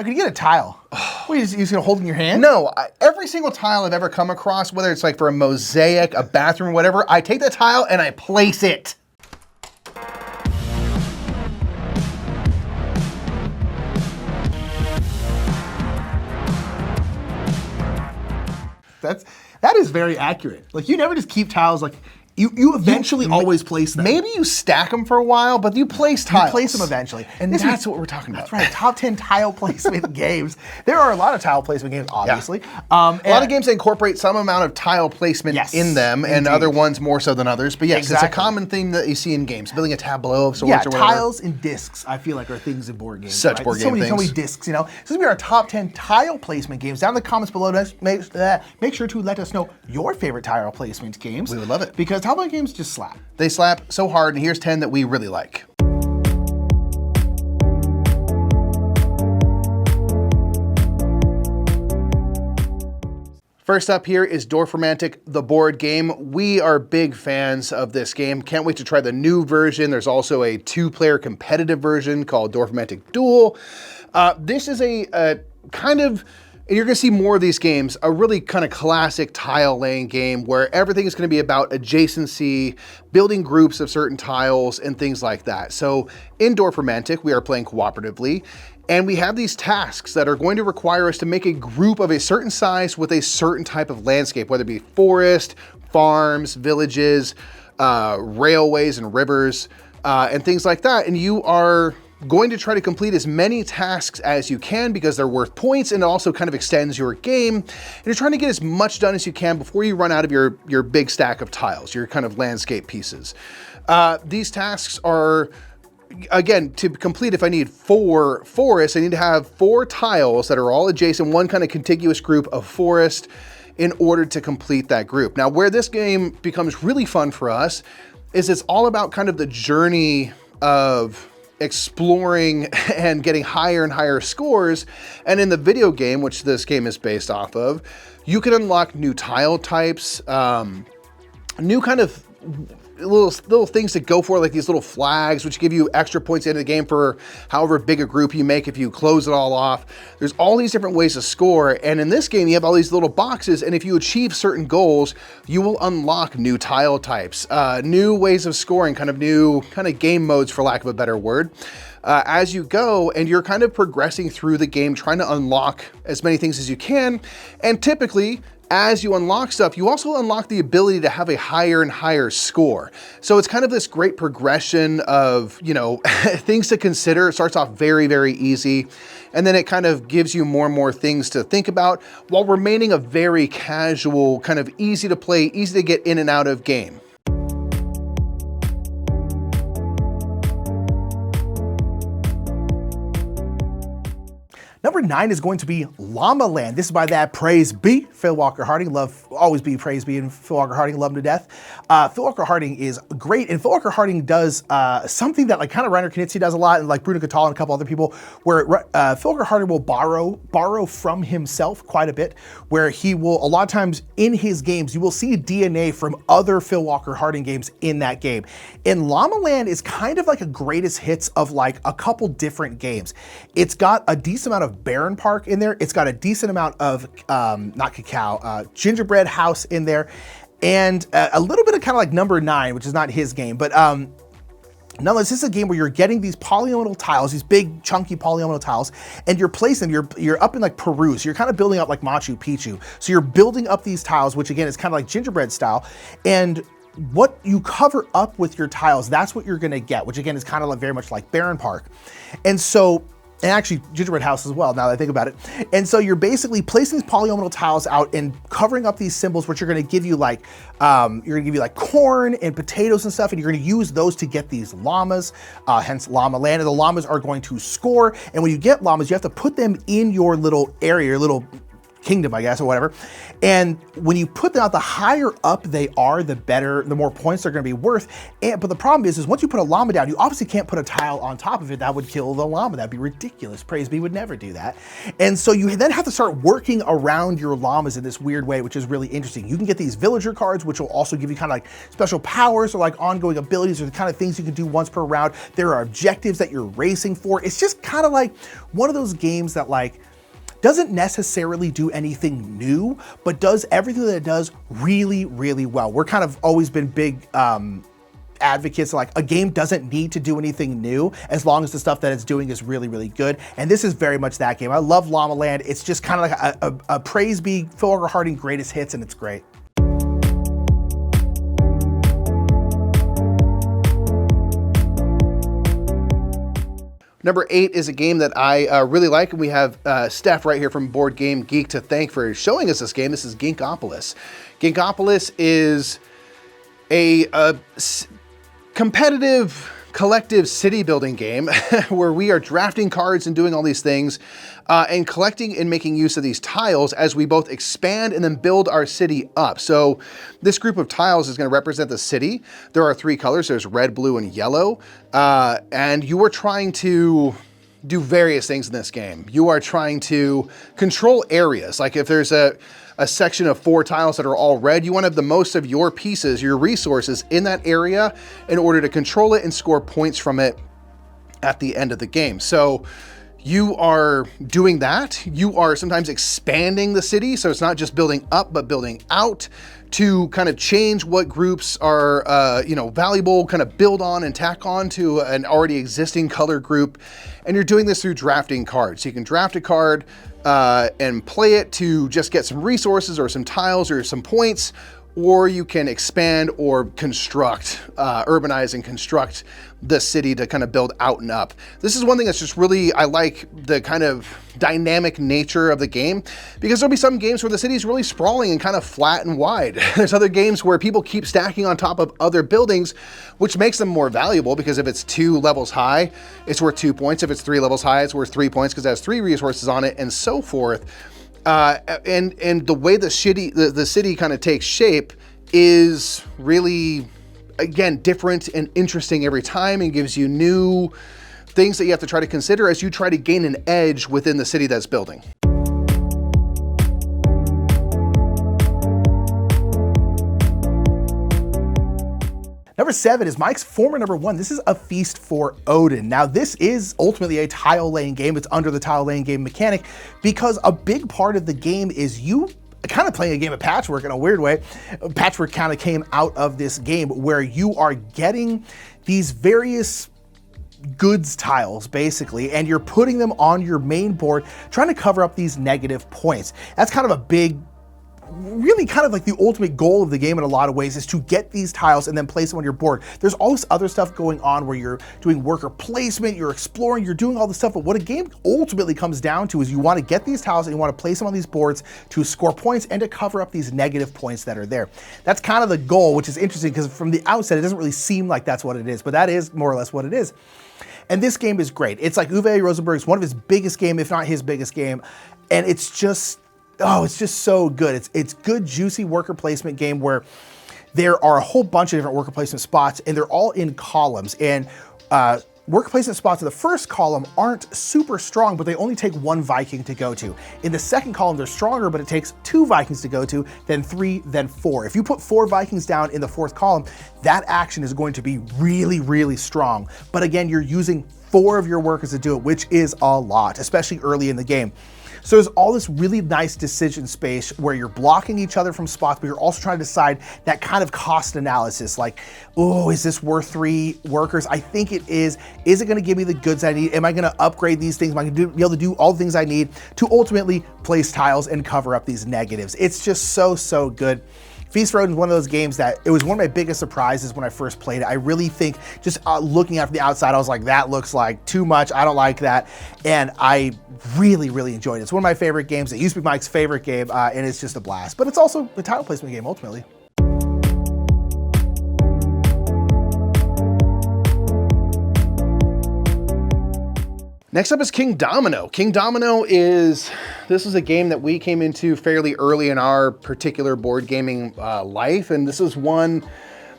I could get a tile. What, you just gonna hold it in your hand? No, every single tile I've ever come across, whether it's like for a mosaic, a bathroom, whatever, I take the tile and I place it. That is very accurate. Like, you never just keep tiles like, you eventually always place them. Maybe you stack them for a while, but you place tiles. You place them eventually. And that's what we're talking about. That's right, top 10 tile placement games. There are a lot of tile placement games, obviously. Yeah. A lot of games that incorporate some amount of tile placement in them, and other ones more so than others. But yes, it's a common theme that you see in games. Building a tableau of sorts or whatever. Tiles and discs, I feel like, are things in board games. Such board game things. So many discs, you know. So this will be our top 10 tile placement games. Down in the comments below, make sure to let us know your favorite tile placement games. We would love it. Because tile placement games just slap. They slap so hard, and here's 10 that we really like. First up here is Dorfromantik, the board game. We are big fans of this game. Can't wait to try the new version. There's also a 2-player competitive version called Dorfromantik Duel. This is a kind of, and you're gonna see more of these games, a really kind of classic tile laying game where everything is gonna be about adjacency, building groups of certain tiles and things like that. So in Dorfromantik, we are playing cooperatively, and we have these tasks that are going to require us to make a group of a certain size with a certain type of landscape, whether it be forest, farms, villages, railways and rivers, and things like that. And you are going to try to complete as many tasks as you can because they're worth points, and it also kind of extends your game. And you're trying to get as much done as you can before you run out of your big stack of tiles, your kind of landscape pieces. These tasks are, again, to complete, if I need 4 forests, I need to have 4 tiles that are all adjacent, one kind of contiguous group of forest in order to complete that group. Now, where this game becomes really fun for us is it's all about kind of the journey of exploring and getting higher and higher scores. And in the video game, which this game is based off of, you can unlock new tile types, new kind of little things to go for, like these little flags, which give you extra points into the game for however big a group you make if you close it all off. There's all these different ways to score, and in this game you have all these little boxes, and if you achieve certain goals, you will unlock new tile types, new ways of scoring, kind of new game modes, for lack of a better word, as you go, and you're kind of progressing through the game, trying to unlock as many things as you can. And typically, as you unlock stuff, you also unlock the ability to have a higher and higher score. So it's kind of this great progression of, you know, things to consider. It starts off very, very easy, and then it kind of gives you more and more things to think about while remaining a very casual, kind of easy to play, easy to get in and out of game. Number 9 is going to be Llamaland. This is by that Praise Be, Phil Walker Harding. Always be Praise Be, and Phil Walker Harding, love him to death. Phil Walker Harding is great, and Phil Walker Harding does something that like kind of Reiner Knizia does a lot, and like Bruno Cattal and a couple other people, where Phil Walker Harding will borrow from himself quite a bit, where he will, a lot of times in his games, you will see DNA from other Phil Walker Harding games in that game. And Llamaland is kind of like a greatest hits of like a couple different games. It's got a decent amount of Baron Park in there. It's got a decent amount of, not cacao, gingerbread house in there, and a little bit of kind of like number 9, which is not his game, but nonetheless, this is a game where you're getting these polynomial tiles, these big chunky polynomial tiles, and you're placing them, you're up in like Peru, so you're kind of building up like Machu Picchu. So you're building up these tiles, which again is kind of like gingerbread style, and what you cover up with your tiles, that's what you're gonna get, which again is kind of like very much like Baron Park. And so, and actually gingerbread house as well, now that I think about it. And so you're basically placing these polynomial tiles out and covering up these symbols, which are gonna give you like, corn and potatoes and stuff, and you're gonna use those to get these llamas, hence Llamaland. And the llamas are going to score, and when you get llamas, you have to put them in your little area, your little kingdom, I guess, or whatever. And when you put them out, the higher up they are, the better, the more points they're going to be worth. But the problem is once you put a llama down, you obviously can't put a tile on top of it. That would kill the llama. That'd be ridiculous. Praise be would never do that. And so you then have to start working around your llamas in this weird way, which is really interesting. You can get these villager cards, which will also give you kind of like special powers or like ongoing abilities or the kind of things you can do once per round. There are objectives that you're racing for. It's just kind of like one of those games that like doesn't necessarily do anything new, but does everything that it does really, really well. We're kind of always been big advocates, like a game doesn't need to do anything new as long as the stuff that it's doing is really, really good. And this is very much that game. I love Llamaland. It's just kind of like a praise be Phil Harding greatest hits, and it's great. Number 8 is a game that I really like, and we have Steph right here from Board Game Geek to thank for showing us this game. This is Ginkgopolis. Ginkgopolis is a competitive, collective city building game where we are drafting cards and doing all these things and collecting and making use of these tiles as we both expand and then build our city up. So this group of tiles is going to represent the city. There are 3 colors. There's red, blue, and yellow. And you are trying to do various things in this game. You are trying to control areas. Like if there's a section of 4 tiles that are all red, you want to have the most of your pieces, your resources in that area in order to control it and score points from it at the end of the game. So you are doing that. You are sometimes expanding the city. So it's not just building up, but building out to kind of change what groups are, valuable, kind of build on and tack on to an already existing color group. And you're doing this through drafting cards. So you can draft a card and play it to just get some resources or some tiles or some points, or you can expand or construct, urbanize and construct the city to kind of build out and up. This is one thing that's just really, I like the kind of dynamic nature of the game, because there'll be some games where the city is really sprawling and kind of flat and wide. There's other games where people keep stacking on top of other buildings, which makes them more valuable, because if it's 2 levels high, it's worth 2 points. If it's 3 levels high, it's worth 3 points because it has 3 resources on it, and so forth. And the way the city kind of takes shape is really, again, different and interesting every time, and gives you new things that you have to try to consider as you try to gain an edge within the city that's building. Number 7 is Mike's former number 1. This is A Feast for Odin. Now, this is ultimately a tile laying game. It's under the tile laying game mechanic, because a big part of the game is you kind of playing a game of patchwork in a weird way. Patchwork kind of came out of this game where you are getting these various goods tiles basically, and you're putting them on your main board, trying to cover up these negative points. That's kind of a big, really kind of like the ultimate goal of the game in a lot of ways, is to get these tiles and then place them on your board. There's all this other stuff going on where you're doing worker placement, you're exploring, you're doing all this stuff, but what a game ultimately comes down to is you want to get these tiles and you want to place them on these boards to score points and to cover up these negative points that are there. That's kind of the goal, which is interesting because from the outset it doesn't really seem like that's what it is, but that is more or less what it is. And this game is great. It's like Uwe Rosenberg's one of his biggest game, if not his biggest game, and it's just, oh, it's just so good. It's good, juicy worker placement game where there are a whole bunch of different worker placement spots, and they're all in columns. And worker placement spots in the first column aren't super strong, but they only take 1 Viking to go to. In the second column, they're stronger, but it takes 2 Vikings to go to, then 3, then 4. If you put 4 Vikings down in the 4th column, that action is going to be really, really strong. But again, you're using 4 of your workers to do it, which is a lot, especially early in the game. So there's all this really nice decision space where you're blocking each other from spots, but you're also trying to decide that kind of cost analysis, like, oh, is this worth 3 workers? I think it is. Is it gonna give me the goods I need? Am I gonna upgrade these things? Am I gonna be able to do all the things I need to ultimately place tiles and cover up these negatives? It's just so, so good. Feast for Odin is one of those games that it was one of my biggest surprises when I first played it. I really think just looking at it from the outside, I was like, that looks like too much. I don't like that. And I really, really enjoyed it. It's one of my favorite games. It used to be Mike's favorite game, and it's just a blast. But it's also a tile placement game, ultimately. Next up is King Domino. King Domino this is a game that we came into fairly early in our particular board gaming life. And this is one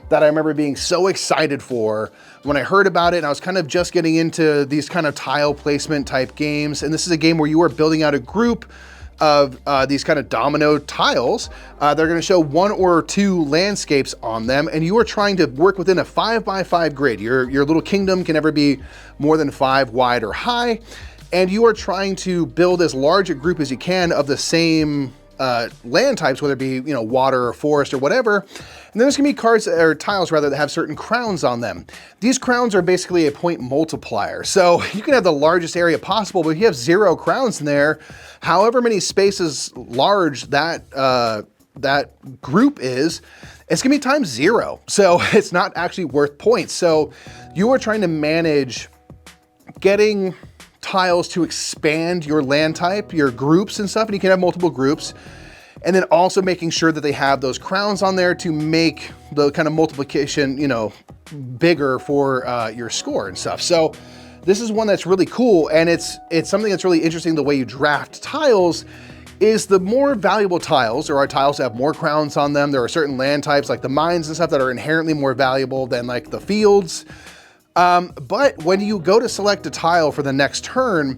that I remember being so excited for when I heard about it. And I was kind of just getting into these kind of tile placement type games. And this is a game where you are building out a group of these kind of domino tiles. They're gonna show 1 or 2 landscapes on them, and you are trying to work within a 5x5 grid. Your little kingdom can never be more than 5 wide or high, and you are trying to build as large a group as you can of the same land types, whether it be, you know, water or forest or whatever. And then there's gonna be cards or tiles rather that have certain crowns on them. These crowns are basically a point multiplier. So you can have the largest area possible, but if you have 0 crowns in there, however many spaces large that group is, it's gonna be times 0. So it's not actually worth points. So you are trying to manage getting tiles to expand your land type, your groups and stuff, and you can have multiple groups. And then also making sure that they have those crowns on there to make the kind of multiplication, you know, bigger for your score and stuff. So this is one that's really cool, and it's something that's really interesting. The way you draft tiles is the more valuable tiles, or our tiles that have more crowns on them. There are certain land types like the mines and stuff that are inherently more valuable than like the fields. But when you go to select a tile for the next turn,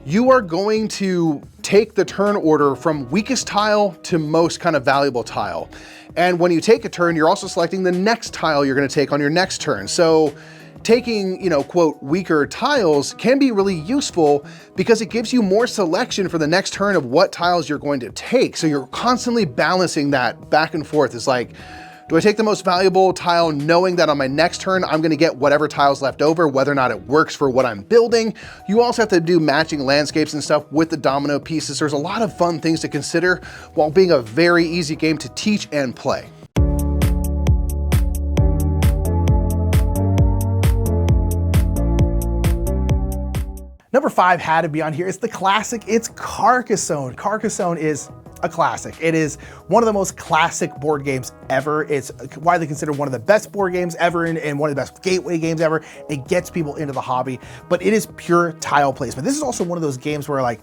you are going to take the turn order from weakest tile to most kind of valuable tile. And when you take a turn, you're also selecting the next tile you're gonna take on your next turn. So taking, you know, quote, weaker tiles can be really useful because it gives you more selection for the next turn of what tiles you're going to take. So you're constantly balancing that back and forth. It's like, do I take the most valuable tile knowing that on my next turn, I'm gonna get whatever tile's left over, whether or not it works for what I'm building? You also have to do matching landscapes and stuff with the domino pieces. There's a lot of fun things to consider while being a very easy game to teach and play. Number 5 had to be on here. It's the classic, it's Carcassonne. Carcassonne is a classic. It is one of the most classic board games ever. It's widely considered one of the best board games ever and one of the best gateway games ever. It gets people into the hobby, but it is pure tile placement. This is also one of those games where, like,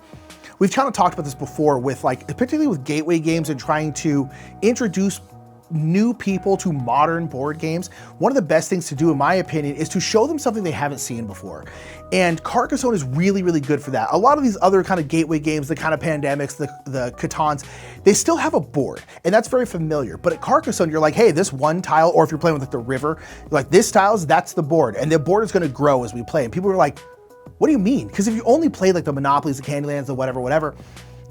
we've kind of talked about this before with, like, particularly with gateway games and trying to introduce new people to modern board games. One of the best things to do, in my opinion, is to show them something they haven't seen before. And Carcassonne is really, really good for that. A lot of these other kind of gateway games, the kind of Pandemics, the Catons, they still have a board, and that's very familiar. But at Carcassonne, you're like, hey, this one tile, or if you're playing with, like, the river, like, this tiles, that's the board, and the board is gonna grow as we play. And people are like, what do you mean? Because if you only play like the Monopolies, the Candylands, the whatever,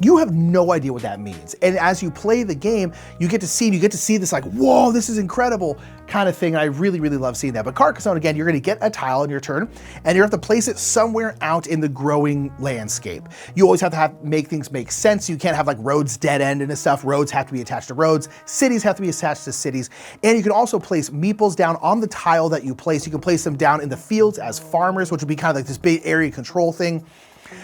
you have no idea what that means. And as you play the game, you get to see this, like, whoa, this is incredible kind of thing. And I really, really love seeing that. But Carcassonne, again, you're gonna get a tile on your turn and you have to place it somewhere out in the growing landscape. You always have to make things make sense. You can't have, like, roads dead end and stuff. Roads have to be attached to roads. Cities have to be attached to cities. And you can also place meeples down on the tile that you place. You can place them down in the fields as farmers, which would be kind of like this big area control thing.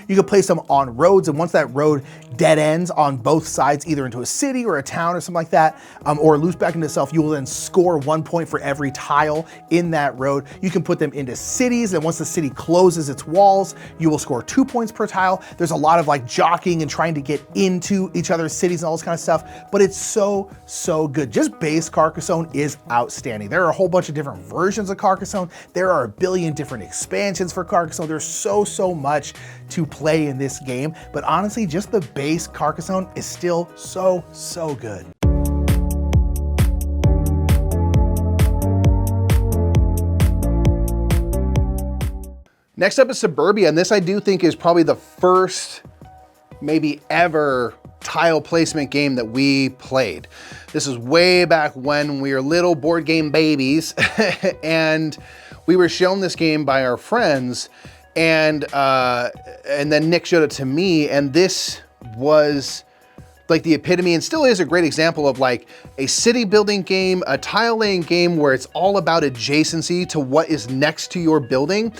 You can place them on roads, and once that road dead ends on both sides, either into a city or a town or something like that, or loops back into itself, you will then score 1 point for every tile in that road. You can put them into cities, and once the city closes its walls, you will score 2 points per tile. There's a lot of, like, jockeying and trying to get into each other's cities and all this kind of stuff, but it's so, so good. Just base Carcassonne is outstanding. There are a whole bunch of different versions of Carcassonne. There are a billion different expansions for Carcassonne. There's so, so much to play in this game, but honestly, just the base Carcassonne is still so, so good. Next up is Suburbia, and this I do think is probably the first, maybe ever, tile placement game that we played. This is way back when we were little board game babies, and we were shown this game by our friends, and then Nick showed it to me, and this was like the epitome, and still is a great example of, like, a city building game, a tile laying game where it's all about adjacency to what is next to your building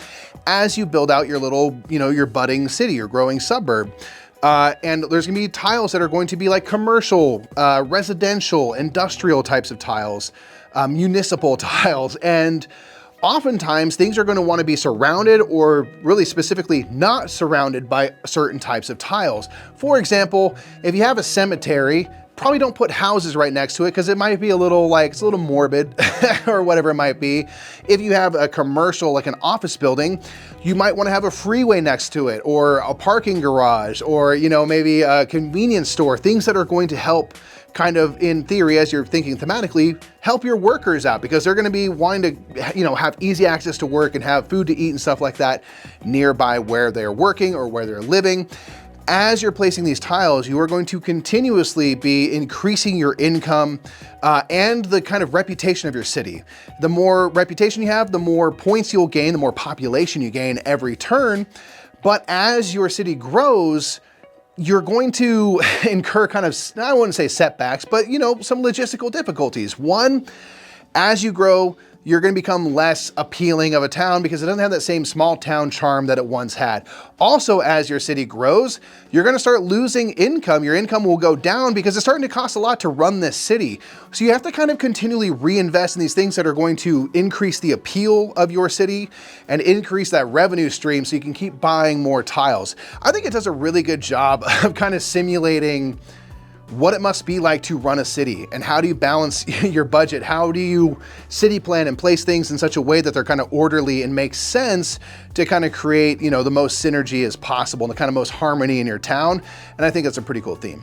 as you build out your little, you know, your budding city, your growing suburb. And there's gonna be tiles that are going to be like commercial, residential, industrial types of tiles, municipal tiles, and oftentimes things are going to want to be surrounded, or really specifically not surrounded by certain types of tiles. For example, if you have a cemetery, probably don't put houses right next to it because it might be a little like, it's a little morbid or whatever it might be. If you have a commercial, like an office building, you might want to have a freeway next to it, or a parking garage, or, you know, maybe a convenience store, things that are going to help kind of, in theory, as you're thinking thematically, help your workers out, because they're going to be wanting to, you know, have easy access to work and have food to eat and stuff like that nearby where they're working or where they're living. As you're placing these tiles, you are going to continuously be increasing your income and the kind of reputation of your city. The more reputation you have, the more points you'll gain, the more population you gain every turn. But as your city grows, you're going to incur kind of, I wouldn't say setbacks, but, you know, some logistical difficulties. One, as you grow, you're going to become less appealing of a town because it doesn't have that same small town charm that it once had. Also, as your city grows, you're going to start losing income. Your income will go down because it's starting to cost a lot to run this city. So you have to kind of continually reinvest in these things that are going to increase the appeal of your city and increase that revenue stream so you can keep buying more tiles. I think it does a really good job of kind of simulating what it must be like to run a city, and how do you balance your budget? How do you city plan and place things in such a way that they're kind of orderly and make sense to kind of create, you know, the most synergy as possible and the kind of most harmony in your town. And I think that's a pretty cool theme.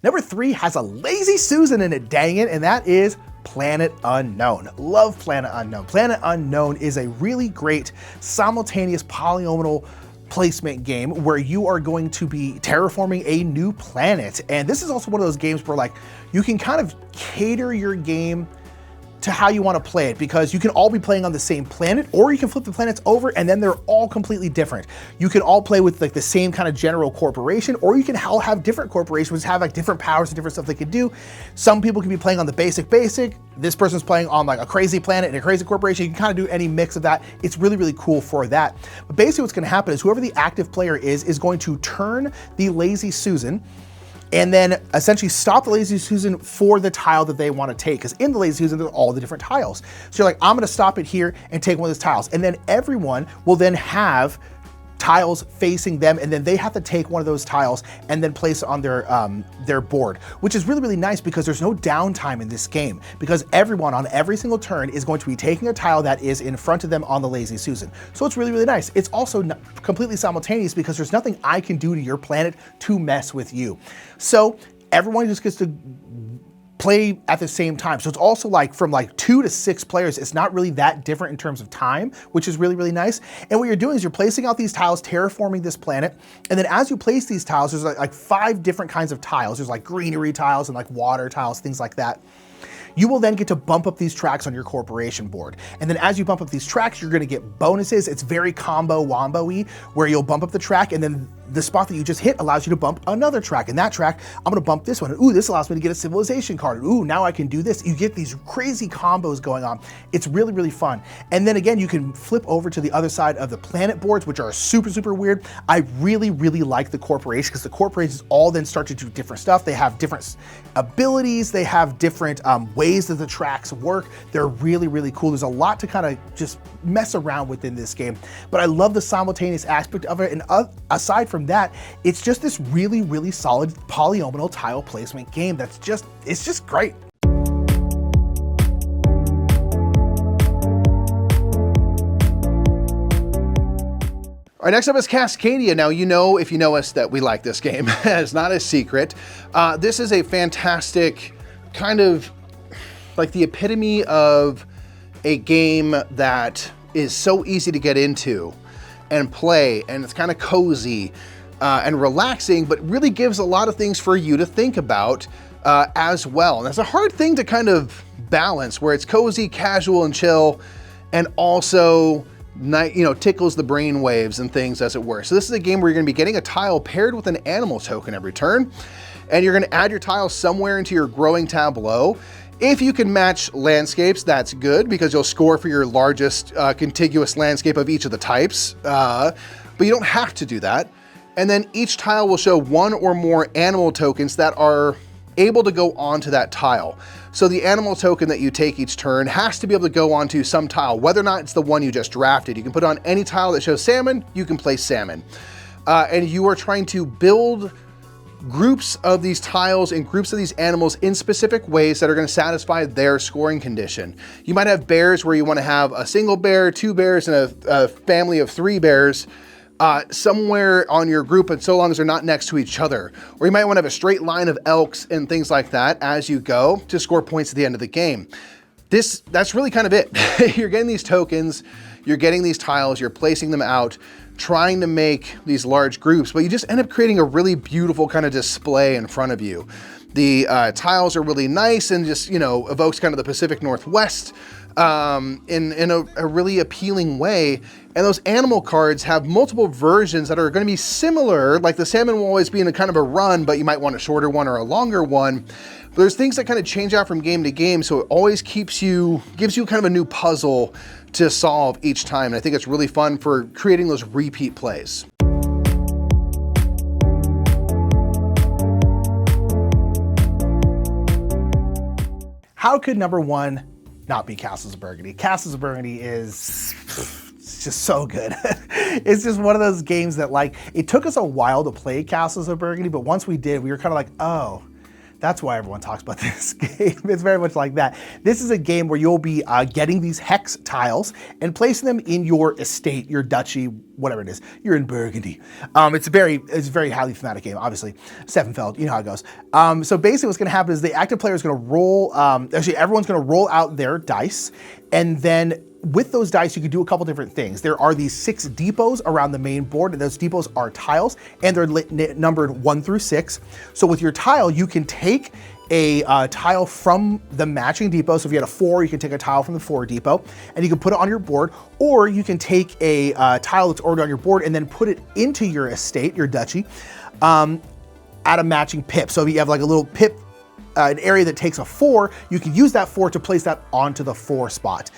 Number 3 has a lazy Susan in it, dang it, and that is Planet Unknown. Love Planet Unknown. Planet Unknown is a really great simultaneous polynomial placement game where you are going to be terraforming a new planet. And this is also one of those games where, like, you can kind of cater your game to how you want to play it, because you can all be playing on the same planet, or you can flip the planets over and then they're all completely different. You can all play with like the same kind of general corporation, or you can all have different corporations which have like different powers and different stuff they can do. Some people can be playing on the basic. This person's playing on like a crazy planet and a crazy corporation. You can kind of do any mix of that. It's really, really cool for that. But basically what's going to happen is whoever the active player is going to turn the lazy Susan and then essentially stop the lazy Susan for the tile that they want to take. Because in the lazy Susan, there's all the different tiles. So you're like, I'm going to stop it here and take one of those tiles. And then everyone will then have tiles facing them, and then they have to take one of those tiles and then place it on their board, which is really, really nice because there's no downtime in this game, because everyone on every single turn is going to be taking a tile that is in front of them on the lazy Susan. So it's really, really nice. It's also completely simultaneous because there's nothing I can do to your planet to mess with you. So everyone just gets to play at the same time. So it's also like from like 2 to 6 players, it's not really that different in terms of time, which is really, really nice. And what you're doing is you're placing out these tiles, terraforming this planet. And then as you place these tiles, there's like 5 different kinds of tiles. There's like greenery tiles and like water tiles, things like that. You will then get to bump up these tracks on your corporation board. And then as you bump up these tracks, you're gonna get bonuses. It's very combo wombo-y, where you'll bump up the track and then the spot that you just hit allows you to bump another track. And that track, I'm gonna bump this one. And, ooh, this allows me to get a civilization card. And, ooh, now I can do this. You get these crazy combos going on. It's really, really fun. And then again, you can flip over to the other side of the planet boards, which are super, super weird. I really, really like the corporation because the corporations all then start to do different stuff. They have different abilities. They have different ways that the tracks work. They're really, really cool. There's a lot to kind of just mess around with in this game, but I love the simultaneous aspect of it. And aside from that, it's just this really, really solid polynomial tile placement game that's just, it's just great. All right, next up is Cascadia. Now, you know, if you know us, that we like this game. It's not a secret. This is a fantastic kind of like the epitome of a game that is so easy to get into and play, and it's kind of cozy and relaxing, but really gives a lot of things for you to think about as well. And that's a hard thing to kind of balance, where it's cozy, casual, and chill, and also tickles the brain waves and things, as it were. So this is a game where you're gonna be getting a tile paired with an animal token every turn, and you're gonna add your tile somewhere into your growing tableau. If you can match landscapes, that's good, because you'll score for your largest contiguous landscape of each of the types, but you don't have to do that. And then each tile will show one or more animal tokens that are able to go onto that tile. So the animal token that you take each turn has to be able to go onto some tile, whether or not it's the one you just drafted. You can put on any tile that shows salmon, you can place salmon. And you are trying to build groups of these tiles and groups of these animals in specific ways that are going to satisfy their scoring condition. You might have bears where you want to have a single bear, 2 bears, and a family of 3 bears somewhere on your group, and so long as they're not next to each other. Or you might want to have a straight line of elks and things like that as you go to score points at the end of the game. That's really kind of it. You're getting these tokens, you're getting these tiles, you're placing them out, trying to make these large groups, but you just end up creating a really beautiful kind of display in front of you. The tiles are really nice and just, you know, evokes kind of the Pacific Northwest in a really appealing way. And those animal cards have multiple versions that are going to be similar. Like the salmon will always be in a kind of a run, but you might want a shorter one or a longer one. But there's things that kind of change out from game to game, so it always gives you kind of a new puzzle to solve each time. And I think it's really fun for creating those repeat plays. How could number 1 not be Castles of Burgundy? Castles of Burgundy is it's just so good. It's just one of those games that, like, it took us a while to play Castles of Burgundy, but once we did, we were kind of like, oh, that's why everyone talks about this game. It's very much like that. This is a game where you'll be getting these hex tiles and placing them in your estate, your duchy, whatever it is. You're in Burgundy. It's a very highly thematic game, obviously. Feld, you know how it goes. So basically what's gonna happen is the active player is gonna roll, actually everyone's gonna roll out their dice, and then with those dice, you can do a couple different things. There are these 6 depots around the main board, and those depots are tiles, and they're numbered 1 through 6. So with your tile, you can take a tile from the matching depot. So if you had a 4, you can take a tile from the 4 depot, and you can put it on your board, or you can take a tile that's already on your board and then put it into your estate, your duchy, at a matching pip. So if you have like a little pip, an area that takes a 4, you can use that 4 to place that onto the 4 spot.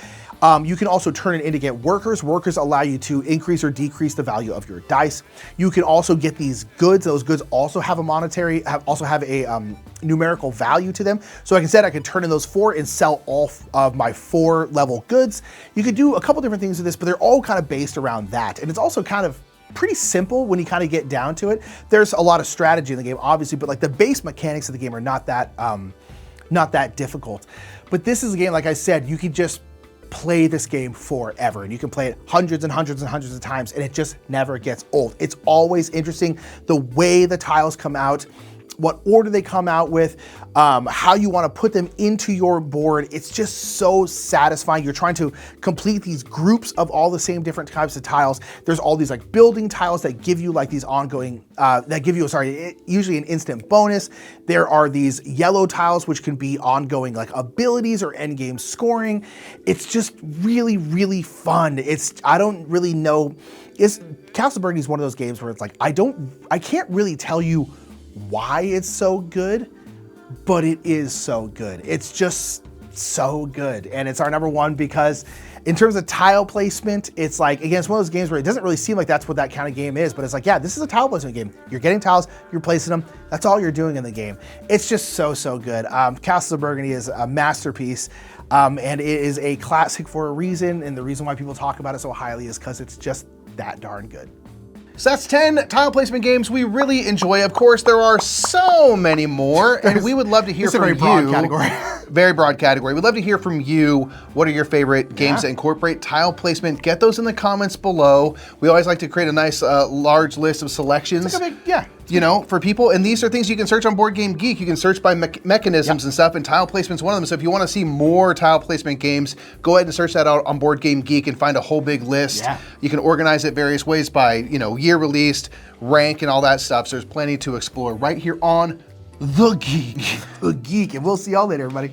You can also turn it in to get workers. Workers allow you to increase or decrease the value of your dice. You can also get these goods. Those goods also have a numerical value to them. So like I said, I could turn in those 4 and sell all of my 4 level goods. You could do a couple different things with this, but they're all kind of based around that. And it's also kind of pretty simple when you kind of get down to it. There's a lot of strategy in the game, obviously, but like the base mechanics of the game are not that difficult. But this is a game, like I said, you can just play this game forever, and you can play it hundreds and hundreds and hundreds of times, and it just never gets old. It's always interesting the way the tiles come out, what order they come out with, how you want to put them into your board. It's just so satisfying. You're trying to complete these groups of all the same different types of tiles. There's all these like building tiles that give you like these ongoing, usually an instant bonus. There are these yellow tiles which can be ongoing like abilities or end game scoring. It's just really, really fun. I don't really know. Castle Burgundy is one of those games where it's like, I can't really tell you why it's so good, but it is so good. It's just so good. And it's our number 1 because in terms of tile placement, it's like, again, it's one of those games where it doesn't really seem like that's what that kind of game is, but it's like, yeah, this is a tile placement game. You're getting tiles, you're placing them. That's all you're doing in the game. It's just so, so good. Castle of Burgundy is a masterpiece. And it is a classic for a reason. And the reason why people talk about it so highly is because it's just that darn good. So that's 10 tile placement games we really enjoy. Of course, there are so many more, and we would love to hear from you. It's a very broad category. Very broad category. We'd love to hear from you. What are your favorite games that incorporate tile placement? Get those in the comments below. We always like to create a nice large list of selections. It's like a big, you know, for people. And these are things you can search on Board Game Geek. You can search by mechanisms and stuff, and tile placement's one of them. So if you want to see more tile placement games, go ahead and search that out on Board Game Geek and find a whole big list. Yeah. You can organize it various ways by, you know, year released, rank, and all that stuff. So there's plenty to explore right here on The Geek. The Geek. And we'll see y'all later, everybody.